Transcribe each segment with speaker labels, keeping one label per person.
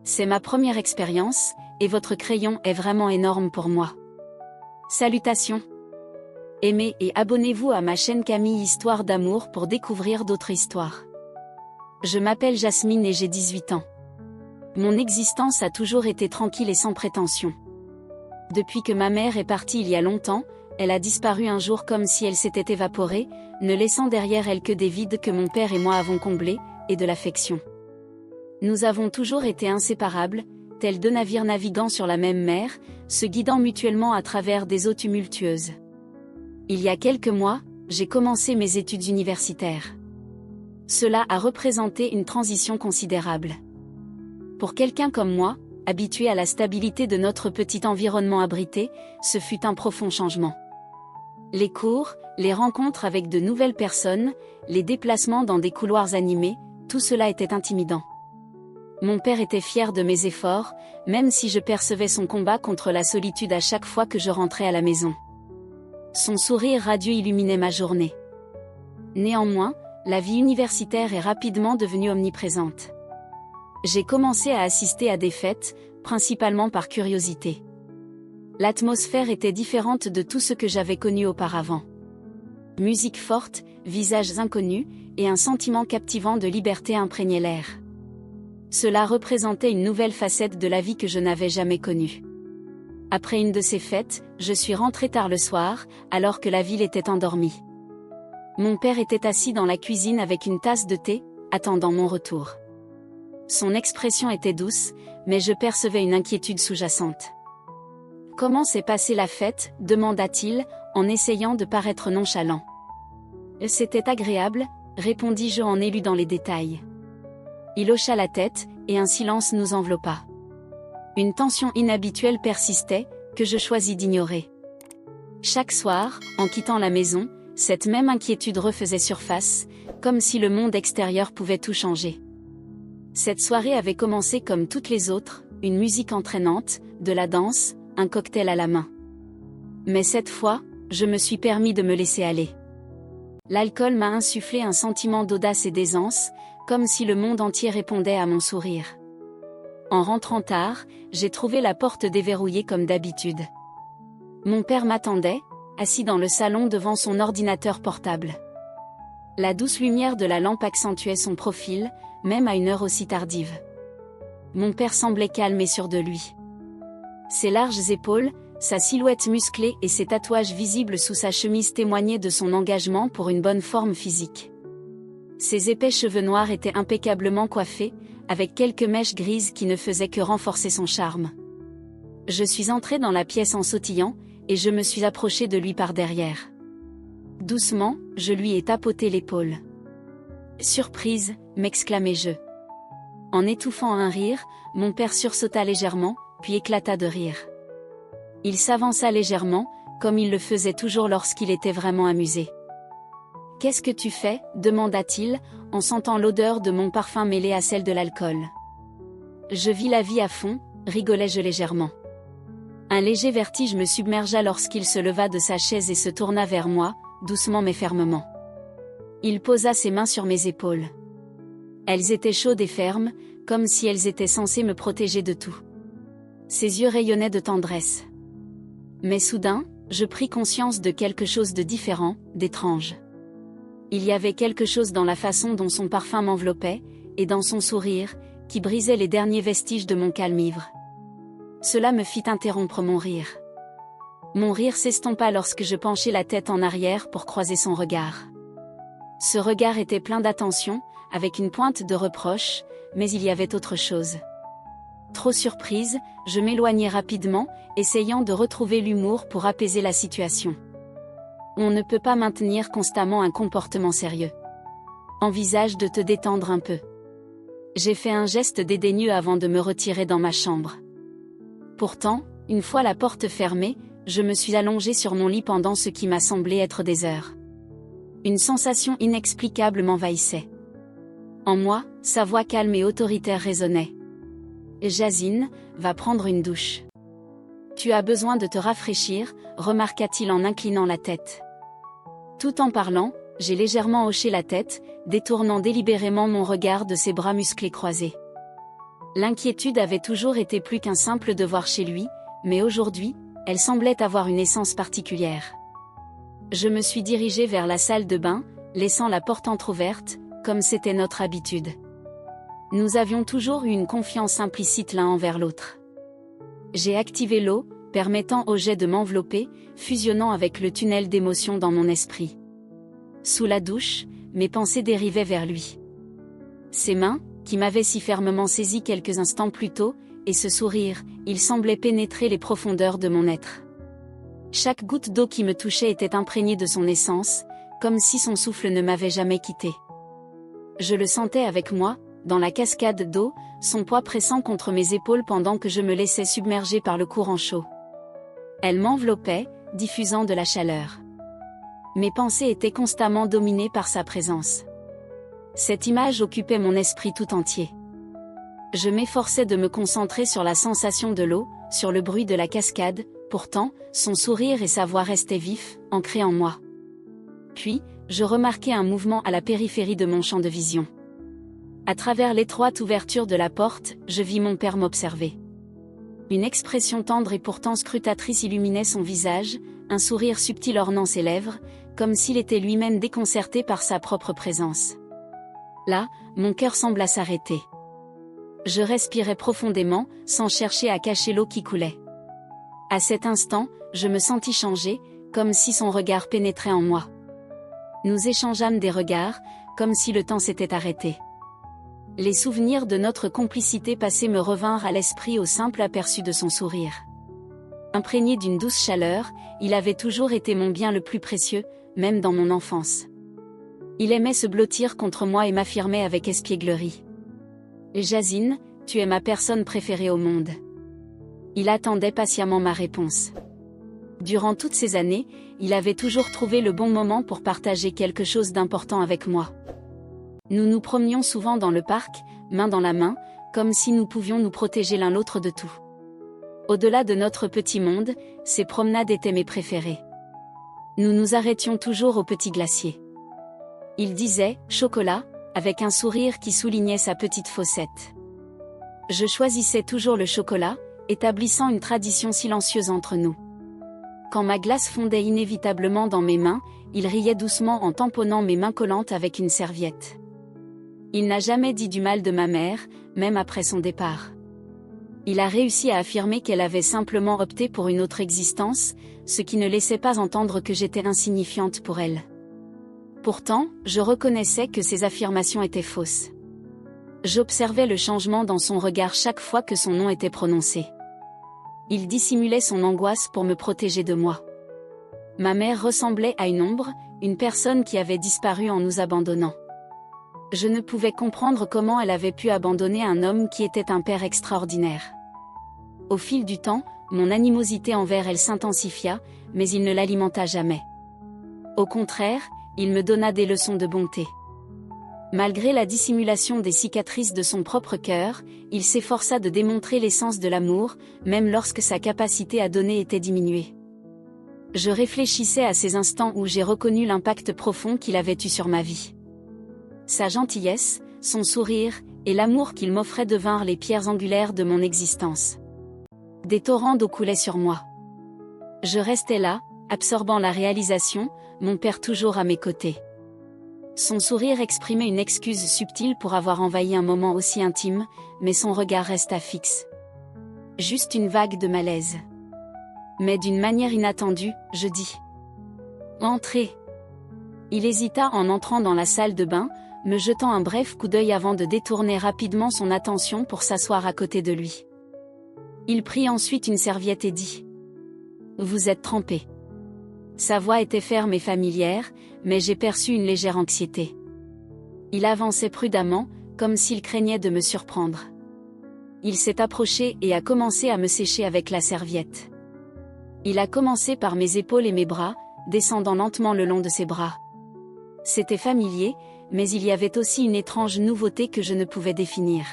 Speaker 1: C'est ma première expérience, et votre crayon est vraiment énorme pour moi. Salutations. Aimez et abonnez-vous à ma chaîne Camille Histoire d'amour pour découvrir d'autres histoires. Je m'appelle Jasmine et j'ai 18 ans. Mon existence a toujours été tranquille et sans prétention. Depuis que ma mère est partie il y a longtemps, elle a disparu un jour comme si elle s'était évaporée, ne laissant derrière elle que des vides que mon père et moi avons comblés, et de l'affection. Nous avons toujours été inséparables, tels deux navires naviguant sur la même mer, se guidant mutuellement à travers des eaux tumultueuses. Il y a quelques mois, j'ai commencé mes études universitaires. Cela a représenté une transition considérable. Pour quelqu'un comme moi, habitué à la stabilité de notre petit environnement abrité, ce fut un profond changement. Les cours, les rencontres avec de nouvelles personnes, les déplacements dans des couloirs animés, tout cela était intimidant. Mon père était fier de mes efforts, même si je percevais son combat contre la solitude à chaque fois que je rentrais à la maison. Son sourire radieux illuminait ma journée. Néanmoins, la vie universitaire est rapidement devenue omniprésente. J'ai commencé à assister à des fêtes, principalement par curiosité. L'atmosphère était différente de tout ce que j'avais connu auparavant. Musique forte, visages inconnus, et un sentiment captivant de liberté imprégnaient l'air. Cela représentait une nouvelle facette de la vie que je n'avais jamais connue. Après une de ces fêtes, je suis rentrée tard le soir, alors que la ville était endormie. Mon père était assis dans la cuisine avec une tasse de thé, attendant mon retour. Son expression était douce, mais je percevais une inquiétude sous-jacente. « Comment s'est passée la fête ?» demanda-t-il, en essayant de paraître nonchalant. « C'était agréable », répondis-je en éludant les détails. Il hocha la tête, et un silence nous enveloppa. Une tension inhabituelle persistait, que je choisis d'ignorer. Chaque soir, en quittant la maison, cette même inquiétude refaisait surface, comme si le monde extérieur pouvait tout changer. Cette soirée avait commencé comme toutes les autres, une musique entraînante, de la danse, un cocktail à la main. Mais cette fois, je me suis permis de me laisser aller. L'alcool m'a insufflé un sentiment d'audace et d'aisance, comme si le monde entier répondait à mon sourire. En rentrant tard, j'ai trouvé la porte déverrouillée comme d'habitude. Mon père m'attendait, assis dans le salon devant son ordinateur portable. La douce lumière de la lampe accentuait son profil, même à une heure aussi tardive. Mon père semblait calme et sûr de lui. Ses larges épaules, sa silhouette musclée et ses tatouages visibles sous sa chemise témoignaient de son engagement pour une bonne forme physique. Ses épais cheveux noirs étaient impeccablement coiffés, avec quelques mèches grises qui ne faisaient que renforcer son charme. Je suis entrée dans la pièce en sautillant, et je me suis approchée de lui par derrière. Doucement, je lui ai tapoté l'épaule. « Surprise !» m'exclamai-je. En étouffant un rire, mon père sursauta légèrement, puis éclata de rire. Il s'avança légèrement, comme il le faisait toujours lorsqu'il était vraiment amusé. « Qu'est-ce que tu fais ?» demanda-t-il, en sentant l'odeur de mon parfum mêlée à celle de l'alcool. « Je vis la vie à fond », rigolai-je légèrement. Un léger vertige me submergea lorsqu'il se leva de sa chaise et se tourna vers moi, doucement mais fermement. Il posa ses mains sur mes épaules. Elles étaient chaudes et fermes, comme si elles étaient censées me protéger de tout. Ses yeux rayonnaient de tendresse. Mais soudain, je pris conscience de quelque chose de différent, d'étrange. Il y avait quelque chose dans la façon dont son parfum m'enveloppait, et dans son sourire, qui brisait les derniers vestiges de mon calme ivre. Cela me fit interrompre mon rire. Mon rire s'estompa lorsque je penchai la tête en arrière pour croiser son regard. Ce regard était plein d'attention, avec une pointe de reproche, mais il y avait autre chose. Trop surprise, je m'éloignai rapidement, essayant de retrouver l'humour pour apaiser la situation. On ne peut pas maintenir constamment un comportement sérieux. Envisage de te détendre un peu. J'ai fait un geste dédaigneux avant de me retirer dans ma chambre. Pourtant, une fois la porte fermée, je me suis allongée sur mon lit pendant ce qui m'a semblé être des heures. Une sensation inexplicable m'envahissait. En moi, sa voix calme et autoritaire résonnait. « Jasine, va prendre une douche. Tu as besoin de te rafraîchir », remarqua-t-il en inclinant la tête. Tout en parlant, j'ai légèrement hoché la tête, détournant délibérément mon regard de ses bras musclés croisés. L'inquiétude avait toujours été plus qu'un simple devoir chez lui, mais aujourd'hui, elle semblait avoir une essence particulière. Je me suis dirigée vers la salle de bain, laissant la porte entr'ouverte, comme c'était notre habitude. Nous avions toujours eu une confiance implicite l'un envers l'autre. J'ai activé l'eau, permettant au jet de m'envelopper, fusionnant avec le tunnel d'émotions dans mon esprit. Sous la douche, mes pensées dérivaient vers lui. Ses mains, qui m'avaient si fermement saisi quelques instants plus tôt, et ce sourire, il semblait pénétrer les profondeurs de mon être. Chaque goutte d'eau qui me touchait était imprégnée de son essence, comme si son souffle ne m'avait jamais quitté. Je le sentais avec moi, dans la cascade d'eau, son poids pressant contre mes épaules pendant que je me laissais submerger par le courant chaud. Elle m'enveloppait, diffusant de la chaleur. Mes pensées étaient constamment dominées par sa présence. Cette image occupait mon esprit tout entier. Je m'efforçais de me concentrer sur la sensation de l'eau, sur le bruit de la cascade, pourtant, son sourire et sa voix restaient vifs, ancrés en moi. Puis, je remarquai un mouvement à la périphérie de mon champ de vision. À travers l'étroite ouverture de la porte, je vis mon père m'observer. Une expression tendre et pourtant scrutatrice illuminait son visage, un sourire subtil ornant ses lèvres, comme s'il était lui-même déconcerté par sa propre présence. Là, mon cœur sembla s'arrêter. Je respirais profondément, sans chercher à cacher l'eau qui coulait. À cet instant, je me sentis changer, comme si son regard pénétrait en moi. Nous échangeâmes des regards, comme si le temps s'était arrêté. Les souvenirs de notre complicité passée me revinrent à l'esprit au simple aperçu de son sourire. Imprégné d'une douce chaleur, il avait toujours été mon bien le plus précieux, même dans mon enfance. Il aimait se blottir contre moi et m'affirmait avec espièglerie. « Jasine, tu es ma personne préférée au monde. » Il attendait patiemment ma réponse. Durant toutes ces années, il avait toujours trouvé le bon moment pour partager quelque chose d'important avec moi. Nous nous promenions souvent dans le parc, main dans la main, comme si nous pouvions nous protéger l'un l'autre de tout. Au-delà de notre petit monde, ces promenades étaient mes préférées. Nous nous arrêtions toujours au petit glacier. Il disait « chocolat » avec un sourire qui soulignait sa petite faussette. Je choisissais toujours le chocolat, établissant une tradition silencieuse entre nous. Quand ma glace fondait inévitablement dans mes mains, il riait doucement en tamponnant mes mains collantes avec une serviette. Il n'a jamais dit du mal de ma mère, même après son départ. Il a réussi à affirmer qu'elle avait simplement opté pour une autre existence, ce qui ne laissait pas entendre que j'étais insignifiante pour elle. Pourtant, je reconnaissais que ces affirmations étaient fausses. J'observais le changement dans son regard chaque fois que son nom était prononcé. Il dissimulait son angoisse pour me protéger de moi. Ma mère ressemblait à une ombre, une personne qui avait disparu en nous abandonnant. Je ne pouvais comprendre comment elle avait pu abandonner un homme qui était un père extraordinaire. Au fil du temps, mon animosité envers elle s'intensifia, mais il ne l'alimenta jamais. Au contraire, il me donna des leçons de bonté. Malgré la dissimulation des cicatrices de son propre cœur, il s'efforça de démontrer l'essence de l'amour, même lorsque sa capacité à donner était diminuée. Je réfléchissais à ces instants où j'ai reconnu l'impact profond qu'il avait eu sur ma vie. Sa gentillesse, son sourire, et l'amour qu'il m'offrait devinrent les pierres angulaires de mon existence. Des torrents d'eau coulaient sur moi. Je restais là, absorbant la réalisation, mon père toujours à mes côtés. Son sourire exprimait une excuse subtile pour avoir envahi un moment aussi intime, mais son regard resta fixe. Juste une vague de malaise. Mais d'une manière inattendue, je dis « Entrez !» Il hésita en entrant dans la salle de bain, me jetant un bref coup d'œil avant de détourner rapidement son attention pour s'asseoir à côté de lui. Il prit ensuite une serviette et dit « Vous êtes trempé. » Sa voix était ferme et familière, mais j'ai perçu une légère anxiété. Il avançait prudemment, comme s'il craignait de me surprendre. Il s'est approché et a commencé à me sécher avec la serviette. Il a commencé par mes épaules et mes bras, descendant lentement le long de ses bras. C'était familier, mais il y avait aussi une étrange nouveauté que je ne pouvais définir.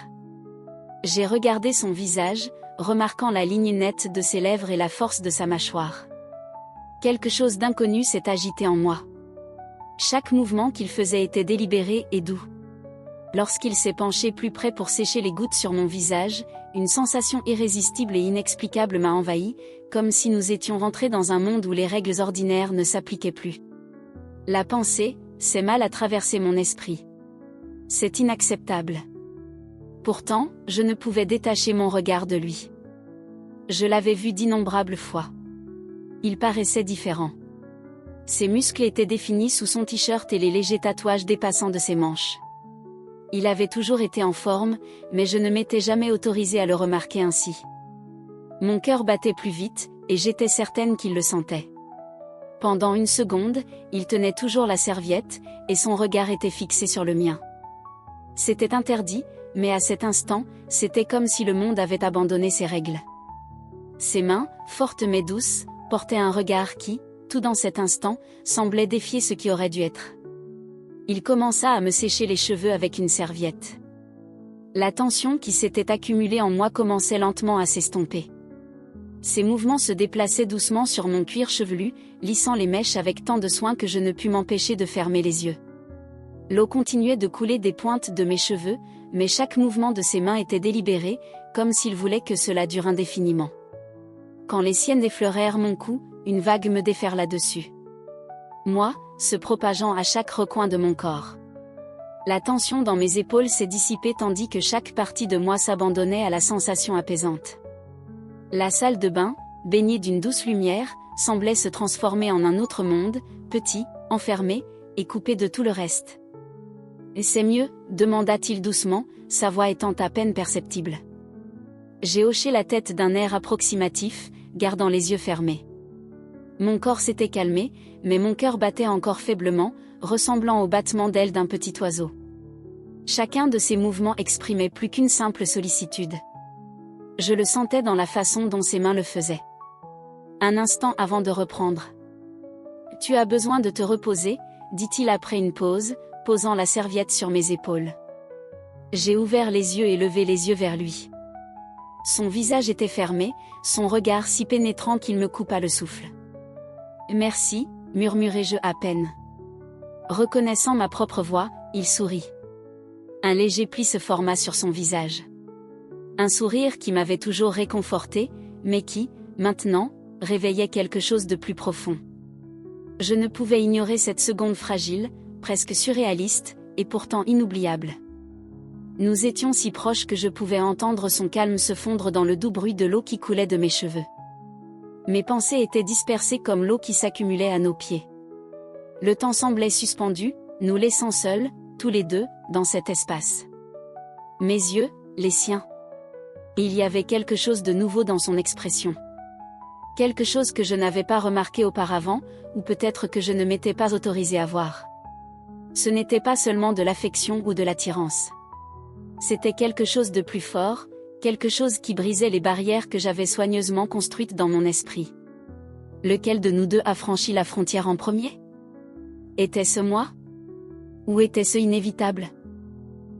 Speaker 1: J'ai regardé son visage, remarquant la ligne nette de ses lèvres et la force de sa mâchoire. Quelque chose d'inconnu s'est agité en moi. Chaque mouvement qu'il faisait était délibéré et doux. Lorsqu'il s'est penché plus près pour sécher les gouttes sur mon visage, une sensation irrésistible et inexplicable m'a envahi, comme si nous étions rentrés dans un monde où les règles ordinaires ne s'appliquaient plus. La pensée, c'est mal à traverser mon esprit. C'est inacceptable. Pourtant, je ne pouvais détacher mon regard de lui. Je l'avais vu d'innombrables fois. Il paraissait différent. Ses muscles étaient définis sous son t-shirt et les légers tatouages dépassant de ses manches. Il avait toujours été en forme, mais je ne m'étais jamais autorisé à le remarquer ainsi. Mon cœur battait plus vite, et j'étais certaine qu'il le sentait. Pendant une seconde, il tenait toujours la serviette, et son regard était fixé sur le mien. C'était interdit, mais à cet instant, c'était comme si le monde avait abandonné ses règles. Ses mains, fortes mais douces, portaient un regard qui, tout dans cet instant, semblait défier ce qui aurait dû être. Il commença à me sécher les cheveux avec une serviette. La tension qui s'était accumulée en moi commençait lentement à s'estomper. Ses mouvements se déplaçaient doucement sur mon cuir chevelu, lissant les mèches avec tant de soin que je ne pus m'empêcher de fermer les yeux. L'eau continuait de couler des pointes de mes cheveux, mais chaque mouvement de ses mains était délibéré, comme s'il voulait que cela dure indéfiniment. Quand les siennes effleurèrent mon cou, une vague me déferla dessus. Moi, se propageant à chaque recoin de mon corps. La tension dans mes épaules s'est dissipée tandis que chaque partie de moi s'abandonnait à la sensation apaisante. La salle de bain, baignée d'une douce lumière, semblait se transformer en un autre monde, petit, enfermé, et coupé de tout le reste. « Et c'est mieux ?» demanda-t-il doucement, sa voix étant à peine perceptible. J'ai hoché la tête d'un air approximatif, gardant les yeux fermés. Mon corps s'était calmé, mais mon cœur battait encore faiblement, ressemblant au battement d'ailes d'un petit oiseau. Chacun de ces mouvements exprimait plus qu'une simple sollicitude. Je le sentais dans la façon dont ses mains le faisaient. Un instant avant de reprendre. « Tu as besoin de te reposer » dit-il après une pause, posant la serviette sur mes épaules. J'ai ouvert les yeux et levé les yeux vers lui. Son visage était fermé, son regard si pénétrant qu'il me coupa le souffle. « Merci » murmurai-je à peine. Reconnaissant ma propre voix, il sourit. Un léger pli se forma sur son visage. Un sourire qui m'avait toujours réconforté, mais qui, maintenant, réveillait quelque chose de plus profond. Je ne pouvais ignorer cette seconde fragile, presque surréaliste, et pourtant inoubliable. Nous étions si proches que je pouvais entendre son calme se fondre dans le doux bruit de l'eau qui coulait de mes cheveux. Mes pensées étaient dispersées comme l'eau qui s'accumulait à nos pieds. Le temps semblait suspendu, nous laissant seuls, tous les deux, dans cet espace. Mes yeux, les siens. Il y avait quelque chose de nouveau dans son expression. Quelque chose que je n'avais pas remarqué auparavant, ou peut-être que je ne m'étais pas autorisé à voir. Ce n'était pas seulement de l'affection ou de l'attirance. C'était quelque chose de plus fort, quelque chose qui brisait les barrières que j'avais soigneusement construites dans mon esprit. Lequel de nous deux a franchi la frontière en premier ? Était-ce moi ? Ou était-ce inévitable ?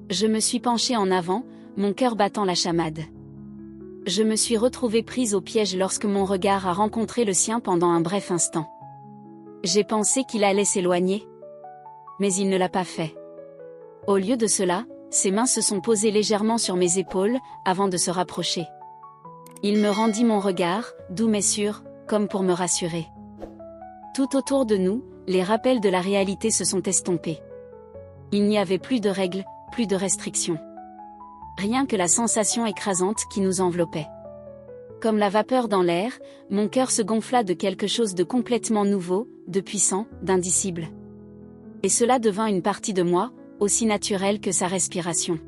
Speaker 1: Je me suis penchée en avant, mon cœur battant la chamade. Je me suis retrouvée prise au piège lorsque mon regard a rencontré le sien pendant un bref instant. J'ai pensé qu'il allait s'éloigner. Mais il ne l'a pas fait. Au lieu de cela, ses mains se sont posées légèrement sur mes épaules, avant de se rapprocher. Il me rendit mon regard, doux mais sûr, comme pour me rassurer. Tout autour de nous, les rappels de la réalité se sont estompés. Il n'y avait plus de règles, plus de restrictions. Rien que la sensation écrasante qui nous enveloppait. Comme la vapeur dans l'air, mon cœur se gonfla de quelque chose de complètement nouveau, de puissant, d'indicible. Et cela devint une partie de moi, aussi naturelle que sa respiration.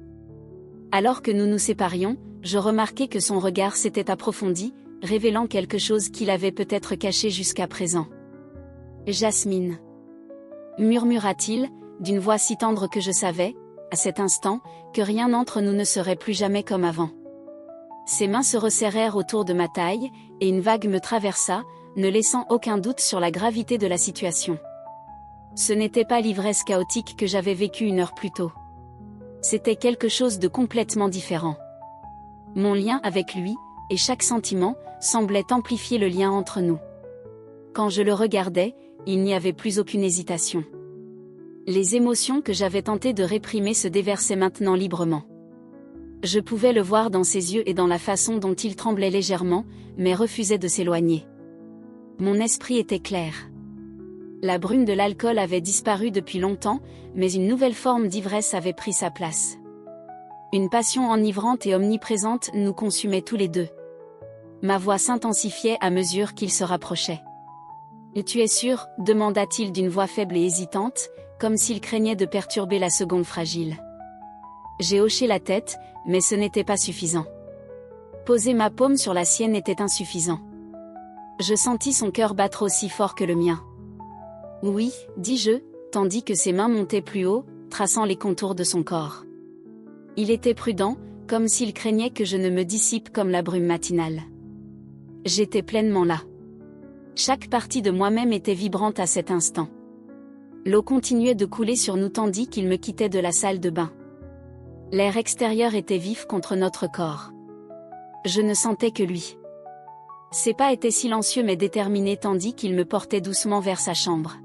Speaker 1: Alors que nous nous séparions, je remarquai que son regard s'était approfondi, révélant quelque chose qu'il avait peut-être caché jusqu'à présent. « Jasmine » murmura-t-il, d'une voix si tendre que je savais, à cet instant, que rien entre nous ne serait plus jamais comme avant. Ses mains se resserrèrent autour de ma taille, et une vague me traversa, ne laissant aucun doute sur la gravité de la situation. Ce n'était pas l'ivresse chaotique que j'avais vécue une heure plus tôt. C'était quelque chose de complètement différent. Mon lien avec lui, et chaque sentiment, semblait amplifier le lien entre nous. Quand je le regardais, il n'y avait plus aucune hésitation. Les émotions que j'avais tenté de réprimer se déversaient maintenant librement. Je pouvais le voir dans ses yeux et dans la façon dont il tremblait légèrement, mais refusait de s'éloigner. Mon esprit était clair. La brume de l'alcool avait disparu depuis longtemps, mais une nouvelle forme d'ivresse avait pris sa place. Une passion enivrante et omniprésente nous consumait tous les deux. Ma voix s'intensifiait à mesure qu'il se rapprochait. « Et tu es sûr ?» demanda-t-il d'une voix faible et hésitante, comme s'il craignait de perturber la seconde fragile. J'ai hoché la tête, mais ce n'était pas suffisant. Poser ma paume sur la sienne était insuffisant. Je sentis son cœur battre aussi fort que le mien. « Oui, » dis-je, tandis que ses mains montaient plus haut, traçant les contours de son corps. Il était prudent, comme s'il craignait que je ne me dissipe comme la brume matinale. J'étais pleinement là. Chaque partie de moi-même était vibrante à cet instant. L'eau continuait de couler sur nous tandis qu'il me quittait de la salle de bain. L'air extérieur était vif contre notre corps. Je ne sentais que lui. Ses pas étaient silencieux mais déterminés tandis qu'il me portait doucement vers sa chambre.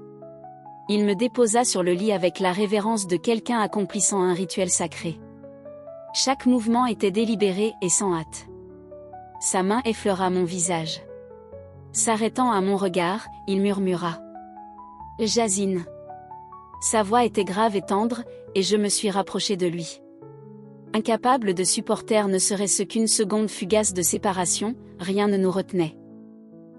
Speaker 1: Il me déposa sur le lit avec la révérence de quelqu'un accomplissant un rituel sacré. Chaque mouvement était délibéré et sans hâte. Sa main effleura mon visage. S'arrêtant à mon regard, il murmura « Jasine ». Sa voix était grave et tendre, et je me suis rapproché de lui. Incapable de supporter ne serait-ce qu'une seconde fugace de séparation, rien ne nous retenait.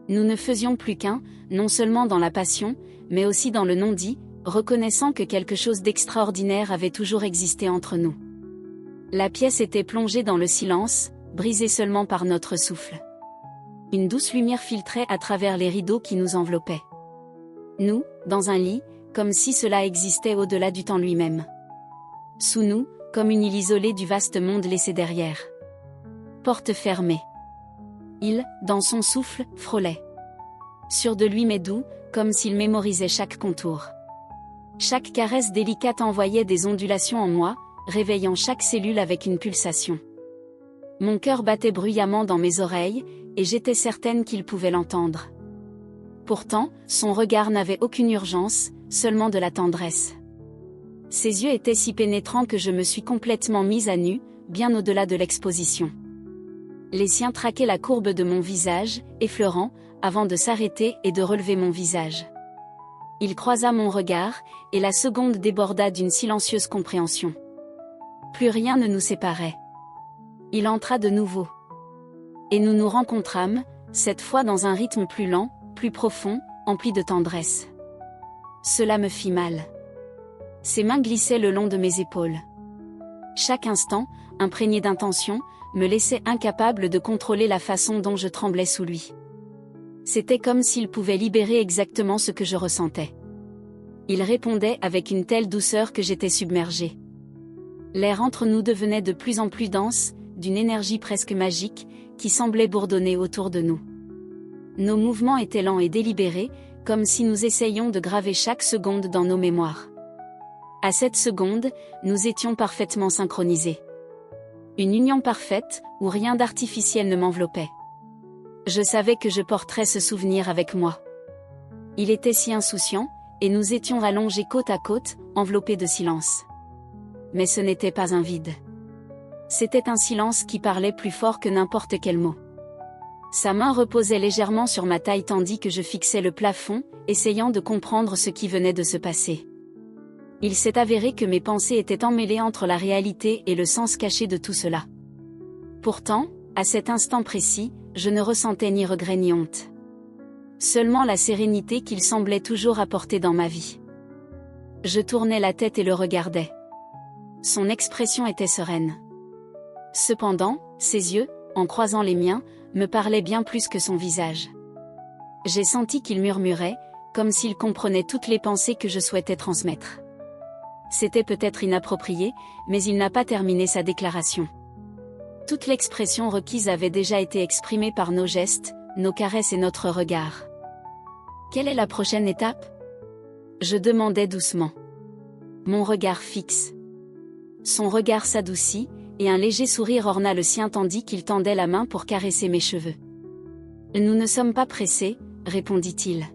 Speaker 1: Nous ne faisions plus qu'un, non seulement dans la passion, mais aussi dans le non-dit, reconnaissant que quelque chose d'extraordinaire avait toujours existé entre nous. La pièce était plongée dans le silence, brisée seulement par notre souffle. Une douce lumière filtrait à travers les rideaux qui nous enveloppaient. Nous, dans un lit, comme si cela existait au-delà du temps lui-même. Sous nous, comme une île isolée du vaste monde laissé derrière. Porte fermée. Il, dans son souffle, frôlait. Sûr de lui mais doux, comme s'il mémorisait chaque contour. Chaque caresse délicate envoyait des ondulations en moi, réveillant chaque cellule avec une pulsation. Mon cœur battait bruyamment dans mes oreilles, et j'étais certaine qu'il pouvait l'entendre. Pourtant, son regard n'avait aucune urgence, seulement de la tendresse. Ses yeux étaient si pénétrants que je me suis complètement mise à nu, bien au-delà de l'exposition. Les siens traquaient la courbe de mon visage, effleurant, avant de s'arrêter et de relever mon visage. Il croisa mon regard, et la seconde déborda d'une silencieuse compréhension. Plus rien ne nous séparait. Il entra de nouveau. Et nous nous rencontrâmes, cette fois dans un rythme plus lent, plus profond, empli de tendresse. Cela me fit mal. Ses mains glissaient le long de mes épaules. Chaque instant, imprégné d'intention, me laissait incapable de contrôler la façon dont je tremblais sous lui. C'était comme s'il pouvait libérer exactement ce que je ressentais. Il répondait avec une telle douceur que j'étais submergée. L'air entre nous devenait de plus en plus dense, d'une énergie presque magique, qui semblait bourdonner autour de nous. Nos mouvements étaient lents et délibérés, comme si nous essayions de graver chaque seconde dans nos mémoires. À cette seconde, nous étions parfaitement synchronisés. Une union parfaite, où rien d'artificiel ne m'enveloppait. Je savais que je porterais ce souvenir avec moi. Il était si insouciant, et nous étions allongés côte à côte, enveloppés de silence. Mais ce n'était pas un vide. C'était un silence qui parlait plus fort que n'importe quel mot. Sa main reposait légèrement sur ma taille tandis que je fixais le plafond, essayant de comprendre ce qui venait de se passer. Il s'est avéré que mes pensées étaient emmêlées entre la réalité et le sens caché de tout cela. Pourtant, à cet instant précis, je ne ressentais ni regret ni honte. Seulement la sérénité qu'il semblait toujours apporter dans ma vie. Je tournais la tête et le regardais. Son expression était sereine. Cependant, ses yeux, en croisant les miens, me parlaient bien plus que son visage. J'ai senti qu'il murmurait, comme s'il comprenait toutes les pensées que je souhaitais transmettre. C'était peut-être inapproprié, mais il n'a pas terminé sa déclaration. Toute l'expression requise avait déjà été exprimée par nos gestes, nos caresses et notre regard. Quelle est la prochaine étape ? Je demandais doucement. Mon regard fixe. Son regard s'adoucit, et un léger sourire orna le sien tandis qu'il tendait la main pour caresser mes cheveux. Nous ne sommes pas pressés, répondit-il.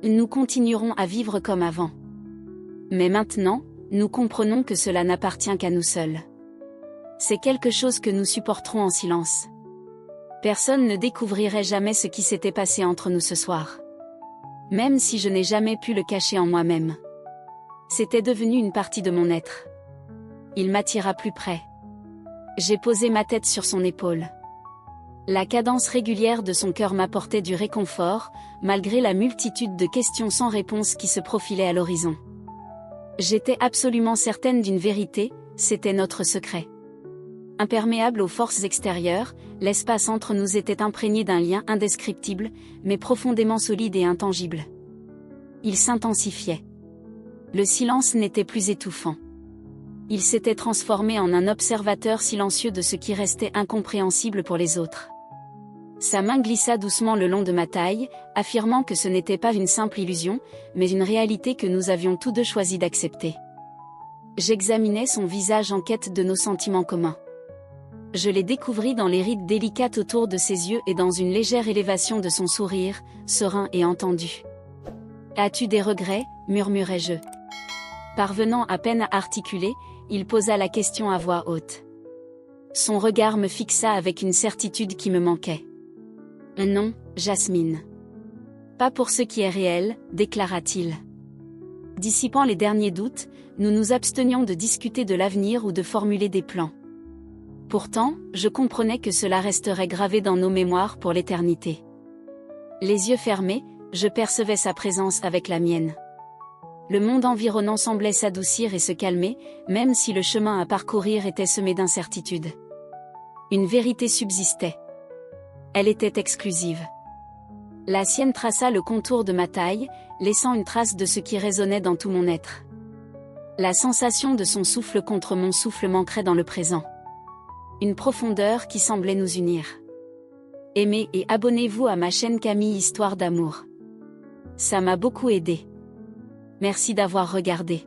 Speaker 1: Nous continuerons à vivre comme avant. Mais maintenant, nous comprenons que cela n'appartient qu'à nous seuls. C'est quelque chose que nous supporterons en silence. Personne ne découvrirait jamais ce qui s'était passé entre nous ce soir. Même si je n'ai jamais pu le cacher en moi-même. C'était devenu une partie de mon être. Il m'attira plus près. J'ai posé ma tête sur son épaule. La cadence régulière de son cœur m'apportait du réconfort, malgré la multitude de questions sans réponse qui se profilaient à l'horizon. J'étais absolument certaine d'une vérité, c'était notre secret. Imperméable aux forces extérieures, l'espace entre nous était imprégné d'un lien indescriptible, mais profondément solide et intangible. Il s'intensifiait. Le silence n'était plus étouffant. Il s'était transformé en un observateur silencieux de ce qui restait incompréhensible pour les autres. Sa main glissa doucement le long de ma taille, affirmant que ce n'était pas une simple illusion, mais une réalité que nous avions tous deux choisi d'accepter. J'examinais son visage en quête de nos sentiments communs. Je les découvris dans les rides délicates autour de ses yeux et dans une légère élévation de son sourire, serein et entendu. « As-tu des regrets » murmurai-je. Parvenant à peine à articuler, il posa la question à voix haute. Son regard me fixa avec une certitude qui me manquait. « Non, Jasmine. Pas pour ce qui est réel, déclara-t-il. » Dissipant les derniers doutes, nous nous abstenions de discuter de l'avenir ou de formuler des plans. Pourtant, je comprenais que cela resterait gravé dans nos mémoires pour l'éternité. Les yeux fermés, je percevais sa présence avec la mienne. Le monde environnant semblait s'adoucir et se calmer, même si le chemin à parcourir était semé d'incertitudes. Une vérité subsistait. Elle était exclusive. La sienne traça le contour de ma taille, laissant une trace de ce qui résonnait dans tout mon être. La sensation de son souffle contre mon souffle m'ancrait dans le présent. Une profondeur qui semblait nous unir. Aimez et abonnez-vous à ma chaîne Camille Histoire d'amour. Ça m'a beaucoup aidé. Merci d'avoir regardé.